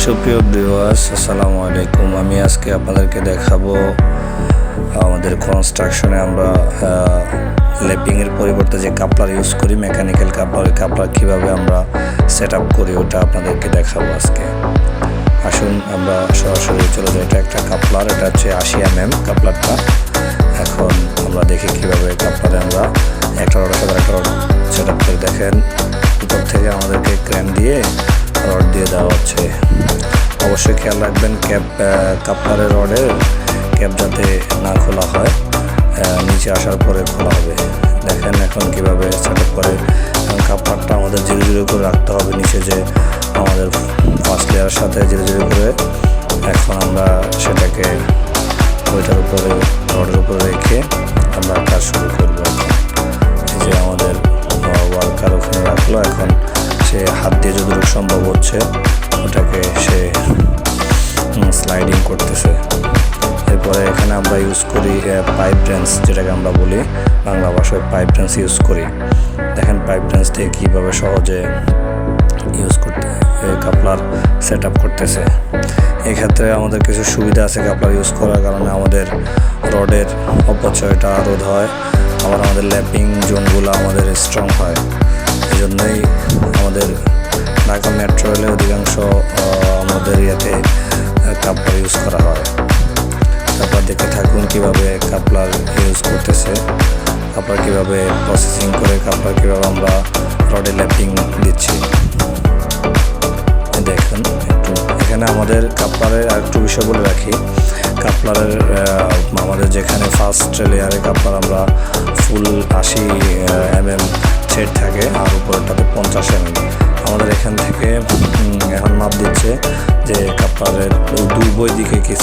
সুপ্রিয় ভিউয়ার্স, আসসালামু আলাইকুম। আমি আজকে আপনাদেরকে দেখাবো আমাদের কনস্ট্রাকশনে আমরা ল্যাপিংয়ের পরিবর্তে যে কাপলার ইউজ করি, মেকানিক্যাল কাপলার কীভাবে আমরা সেট আপ করি ওটা আপনাদেরকে দেখাবো আজকে। আসুন আমরা সরাসরি চলে যাই। এটা একটা কাপলার, এটা হচ্ছে 80 mm কাপলারটা। এখন আমরা দেখি কীভাবে কাপলারে আমরা একটা রড সেট আপ করে। দেখেন উপর থেকে আমাদেরকে ক্রেন দিয়ে রড দিয়ে দেওয়া হচ্ছে। অবশ্যই খেয়াল রাখবেন কাপলারের রডের ক্যাপ যাতে না খোলা হয়, নিচে আসার পরে খোলা হবে। দেখেন এখন কিভাবে সেট আপ করে। কাপলারটা আমাদের ধীরে ধীরে করে রাখতে হবে নিচে, যে আমাদের ফার্স্ট লেয়ারের সাথে ধীরে ধীরে করে। এখন আমরা সেটাকে ওইটার উপরে রডের উপরে রেখে আমরা কাজ শুরু করবো। এই যে আমাদের ওয়ার্কার ওখানে রাখলো, এখন সে হাত দিয়ে যতটুকু সম্ভব হচ্ছে ওটাকে সে স্লাইডিং করতেছে। এরপরে এখানে আমরা ইউজ করি পাইপ রেঞ্চ, যেটাকে আমরা বলি বাংলা ভাষায় পাইপ রেঞ্চ ইউজ করি। দেখেন পাইপ রেঞ্চ দিয়ে কীভাবে সহজে ইউজ করতে কাপলার সেট আপ করতেছে। এক্ষেত্রে আমাদের কিছু সুবিধা আছে কাপলার ইউজ করার কারণে। আমাদের রডের অপচয়টা রোধ হয়, আবার আমাদের ল্যাপিং জোনগুলো আমাদের স্ট্রং হয়। এই জন্যই আমাদের ঢাকা মেট্রো রেলে অধিকাংশ আমাদের ইয়েতে কাপলার ইউজ করা হয়। তারপর দেখে থাকুন কীভাবে কাপলার ইউজ করতেছে, কাপলার কীভাবে প্রসেসিং করে, কাপলার কীভাবে আমরা রডে ল্যাপিং দিচ্ছি। দেখুন একটু এখানে আমাদের কাপলারের আরেকটু বিষয় বলে রাখি। কাপলারের আমাদের যেখানে ফার্স্ট লেয়ারে কাপলার আমরা ফুল 80 mm সেট থাকে, আর উপরেরটাতে 50 mm। আমাদের এখান থেকে এখন মাপ দিচ্ছে যে কাপলারের দুই দিকে কি